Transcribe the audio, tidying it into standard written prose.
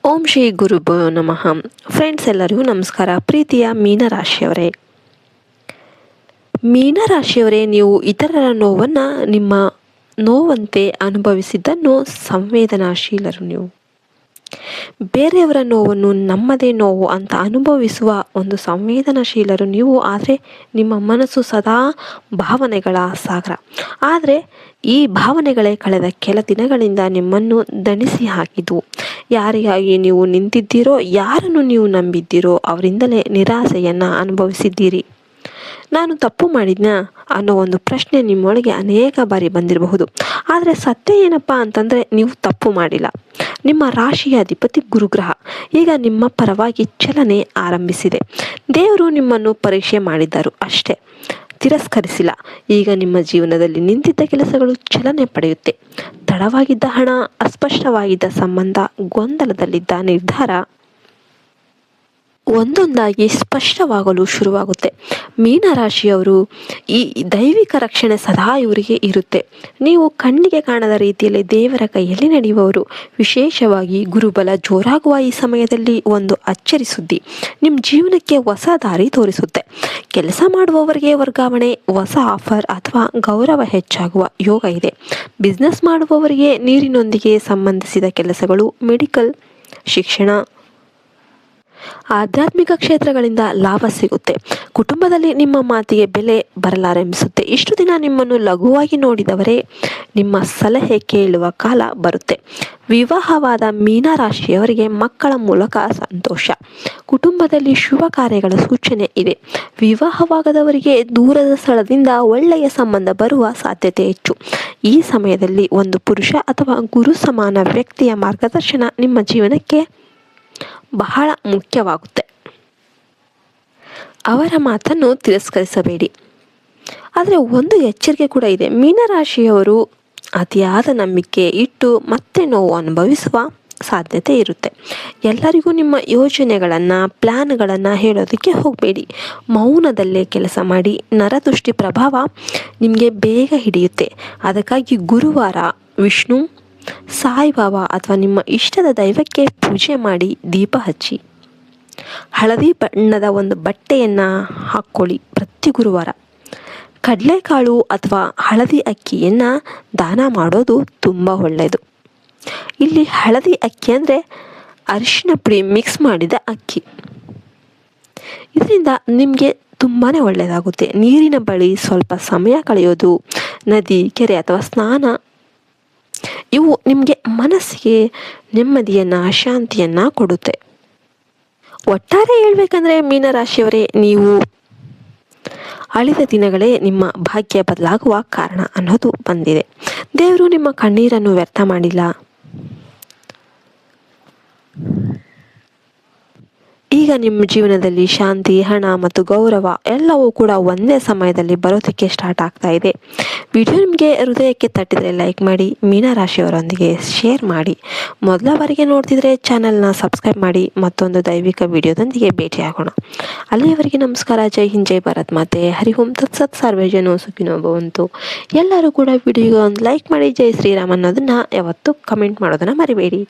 ಓಂ ಶ್ರೀ ಗುರುಭ್ಯೋ ನಮಃ. ಫ್ರೆಂಡ್ಸ್ ಎಲ್ಲರಿಗೂ ನಮಸ್ಕಾರ. ಪ್ರೀತಿಯ ಮೀನರಾಶಿಯವರೇ, ಮೀನರಾಶಿಯವರೇ, ನೀವು ಇತರರ ನೋವನ್ನು ನಿಮ್ಮ ನೋವಂತೆ ಅನುಭವಿಸಿದ್ದನ್ನು ಸಂವೇದನಾಶೀಲರು. ನೀವು ಬೇರೆಯವರ ನೋವನ್ನು ನಮ್ಮದೇ ನೋವು ಅಂತ ಅನುಭವಿಸುವ ಒಂದು ಸಂವೇದನಾಶೀಲರು ನೀವು. ಆದರೆ ನಿಮ್ಮ ಮನಸ್ಸು ಸದಾ ಭಾವನೆಗಳ ಸಾಗರ. ಆದರೆ ಈ ಭಾವನೆಗಳೇ ಕಳೆದ ಕೆಲ ದಿನಗಳಿಂದ ನಿಮ್ಮನ್ನು ದಣಿಸಿ ಹಾಕಿದ್ದು. ಯಾರಿಗಾಗಿ ನೀವು ನಿಂತಿದ್ದೀರೋ, ಯಾರನ್ನು ನೀವು ನಂಬಿದ್ದೀರೋ ಅವರಿಂದಲೇ ನಿರಾಸೆಯನ್ನು ಅನುಭವಿಸಿದ್ದೀರಿ. ನಾನು ತಪ್ಪು ಮಾಡಿದ್ನಾ ಅನ್ನೋ ಒಂದು ಪ್ರಶ್ನೆ ನಿಮ್ಮೊಳಗೆ ಅನೇಕ ಬಾರಿ ಬಂದಿರಬಹುದು. ಆದರೆ ಸತ್ಯ ಏನಪ್ಪ ಅಂತಂದರೆ, ನೀವು ತಪ್ಪು ಮಾಡಿಲ್ಲ. ನಿಮ್ಮ ರಾಶಿಯ ಅಧಿಪತಿ ಗುರುಗ್ರಹ ಈಗ ನಿಮ್ಮ ಪರವಾಗಿ ಚಲನೆ ಆರಂಭಿಸಿದೆ. ದೇವರು ನಿಮ್ಮನ್ನು ಪರೀಕ್ಷೆ ಮಾಡಿದ್ದರು ಅಷ್ಟೇ, ತಿರಸ್ಕರಿಸಿಲ್ಲ. ಈಗ ನಿಮ್ಮ ಜೀವನದಲ್ಲಿ ನಿಂತಿದ್ದ ಕೆಲಸಗಳು ಚಲನೆ ಪಡೆಯುತ್ತೆ. ತಡವಾಗಿದ್ದ ಹಣ, ಅಸ್ಪಷ್ಟವಾಗಿದ್ದ ಸಂಬಂಧ, ಗೊಂದಲದಲ್ಲಿದ್ದ ನಿರ್ಧಾರ ಒಂದೊಂದಾಗಿ ಸ್ಪಷ್ಟವಾಗಲು ಶುರುವಾಗುತ್ತೆ. ಮೀನರಾಶಿಯವರು ಈ ದೈವಿಕ ರಕ್ಷಣೆ ಸದಾ ಇವರಿಗೆ ಇರುತ್ತೆ. ನೀವು ಕಣ್ಣಿಗೆ ಕಾಣದ ರೀತಿಯಲ್ಲಿ ದೇವರ ಕೈಯಲ್ಲಿ ನಡೆಯುವವರು. ವಿಶೇಷವಾಗಿ ಗುರುಬಲ ಜೋರಾಗುವ ಈ ಸಮಯದಲ್ಲಿ ಒಂದು ಅಚ್ಚರಿ ಸುದ್ದಿ ನಿಮ್ಮ ಜೀವನಕ್ಕೆ ಹೊಸ ದಾರಿ ತೋರಿಸುತ್ತೆ. ಕೆಲಸ ಮಾಡುವವರಿಗೆ ವರ್ಗಾವಣೆ, ಹೊಸ ಆಫರ್ ಅಥವಾ ಗೌರವ ಹೆಚ್ಚಾಗುವ ಯೋಗ ಇದೆ. ಬಿಸ್ನೆಸ್ ಮಾಡುವವರಿಗೆ ನೀರಿನೊಂದಿಗೆ ಸಂಬಂಧಿಸಿದ ಕೆಲಸಗಳು, ಮೆಡಿಕಲ್, ಶಿಕ್ಷಣ, ಆಧ್ಯಾತ್ಮಿಕ ಕ್ಷೇತ್ರಗಳಿಂದ ಲಾಭ ಸಿಗುತ್ತೆ. ಕುಟುಂಬದಲ್ಲಿ ನಿಮ್ಮ ಮಾತಿಗೆ ಬೆಲೆ ಬರಲಾರಂಭಿಸುತ್ತೆ. ಇಷ್ಟು ದಿನ ನಿಮ್ಮನ್ನು ಲಘುವಾಗಿ ನೋಡಿದವರೇ ನಿಮ್ಮ ಸಲಹೆ ಕೇಳುವ ಕಾಲ ಬರುತ್ತೆ. ವಿವಾಹವಾದ ಮೀನರಾಶಿಯವರಿಗೆ ಮಕ್ಕಳ ಮೂಲಕ ಸಂತೋಷ. ಕುಟುಂಬದಲ್ಲಿ ಶುಭ ಕಾರ್ಯಗಳ ಸೂಚನೆ ಇದೆ. ವಿವಾಹವಾಗದವರಿಗೆ ದೂರದ ಸ್ಥಳದಿಂದ ಒಳ್ಳೆಯ ಸಂಬಂಧ ಬರುವ ಸಾಧ್ಯತೆ ಹೆಚ್ಚು. ಈ ಸಮಯದಲ್ಲಿ ಒಂದು ಪುರುಷ ಅಥವಾ ಗುರು ಸಮಾನ ವ್ಯಕ್ತಿಯ ಮಾರ್ಗದರ್ಶನ ನಿಮ್ಮ ಜೀವನಕ್ಕೆ ಬಹಳ ಮುಖ್ಯವಾಗುತ್ತೆ. ಅವರ ಮಾತನ್ನು ತಿರಸ್ಕರಿಸಬೇಡಿ. ಆದರೆ ಒಂದು ಎಚ್ಚರಿಕೆ ಕೂಡ ಇದೆ. ಮೀನರಾಶಿಯವರು ಅತಿಯಾದ ನಂಬಿಕೆ ಇಟ್ಟು ಮತ್ತೆ ನೋವು ಅನುಭವಿಸುವ ಸಾಧ್ಯತೆ ಇರುತ್ತೆ. ಎಲ್ಲರಿಗೂ ನಿಮ್ಮ ಯೋಜನೆಗಳನ್ನು, ಪ್ಲ್ಯಾನ್ಗಳನ್ನು ಹೇಳೋದಕ್ಕೆ ಹೋಗಬೇಡಿ. ಮೌನದಲ್ಲೇ ಕೆಲಸ ಮಾಡಿ. ನರದೃಷ್ಟಿ ಪ್ರಭಾವ ನಿಮಗೆ ಬೇಗ ಹಿಡಿಯುತ್ತೆ. ಅದಕ್ಕಾಗಿ ಗುರುವಾರ ವಿಷ್ಣು, ಸಾಯಿಬಾಬಾ ಅಥವಾ ನಿಮ್ಮ ಇಷ್ಟದ ದೈವಕ್ಕೆ ಪೂಜೆ ಮಾಡಿ ದೀಪ ಹಚ್ಚಿ. ಹಳದಿ ಬಣ್ಣದ ಒಂದು ಬಟ್ಟೆಯನ್ನು ಹಾಕ್ಕೊಳ್ಳಿ ಪ್ರತಿ ಗುರುವಾರ. ಕಡಲೆಕಾಳು ಅಥವಾ ಹಳದಿ ಅಕ್ಕಿಯನ್ನು ದಾನ ಮಾಡೋದು ತುಂಬ ಒಳ್ಳೆಯದು. ಇಲ್ಲಿ ಹಳದಿ ಅಕ್ಕಿ ಅಂದರೆ ಅರಿಶಿನ ಪುಡಿ ಮಿಕ್ಸ್ ಮಾಡಿದ ಅಕ್ಕಿ. ಇದರಿಂದ ನಿಮಗೆ ತುಂಬಾ ಒಳ್ಳೆಯದಾಗುತ್ತೆ. ನೀರಿನ ಬಳಿ ಸ್ವಲ್ಪ ಸಮಯ ಕಳೆಯೋದು, ನದಿ, ಕೆರೆ ಅಥವಾ ಸ್ನಾನ, ಇವು ನಿಮಗೆ ಮನಸ್ಸಿಗೆ ನೆಮ್ಮದಿಯನ್ನು, ಶಾಂತಿಯನ್ನು ಕೊಡುತ್ತೆ. ಒಟ್ಟಾರೆ ಹೇಳ್ಬೇಕಂದ್ರೆ ಮೀನರಾಶಿಯವರೇ, ನೀವು ಅಳಿದ ದಿನಗಳೇ ನಿಮ್ಮ ಭಾಗ್ಯ ಬದಲಾಗುವ ಕಾರಣ ಅನ್ನೋದು ಬಂದಿದೆ. ದೇವರು ನಿಮ್ಮ ಕಣ್ಣೀರನ್ನು ವ್ಯರ್ಥ ಮಾಡಿಲ್ಲ. ಈಗ ನಿಮ್ಮ ಜೀವನದಲ್ಲಿ ಶಾಂತಿ, ಹಣ ಮತ್ತು ಗೌರವ ಎಲ್ಲವೂ ಕೂಡ ಒಂದೇ ಸಮಯದಲ್ಲಿ ಬರೋದಕ್ಕೆ ಸ್ಟಾರ್ಟ್ ಆಗ್ತಾ ಇದೆ. ವಿಡಿಯೋ ನಿಮಗೆ ಹೃದಯಕ್ಕೆ ತಟ್ಟಿದರೆ ಲೈಕ್ ಮಾಡಿ, ಮೀನರಾಶಿಯವರೊಂದಿಗೆ ಶೇರ್ ಮಾಡಿ. ಮೊದಲ ಬಾರಿಗೆ ನೋಡ್ತಿದ್ರೆ ಚಾನಲ್ನ ಸಬ್ಸ್ಕ್ರೈಬ್ ಮಾಡಿ. ಮತ್ತೊಂದು ದೈವಿಕ ವಿಡಿಯೋದೊಂದಿಗೆ ಭೇಟಿಯಾಗೋಣ. ಅಲ್ಲಿಯವರೆಗೆ ನಮಸ್ಕಾರ. ಜೈ ಹಿಂದ್, ಜೈ ಭಾರತ್ ಮಾತೆ. ಹರಿ ಓಂ ತತ್ಸತ್. ಸರ್ವೇ ಜನ ಸುಖಿನೋ ಭವಂತು. ಎಲ್ಲರೂ ಕೂಡ ವಿಡಿಯೋಗೆ ಒಂದು ಲೈಕ್ ಮಾಡಿ. ಜೈ ಶ್ರೀರಾಮ್ ಅನ್ನೋದನ್ನು ಯಾವತ್ತೂ ಕಮೆಂಟ್ ಮಾಡೋದನ್ನು ಮರಿಬೇಡಿ.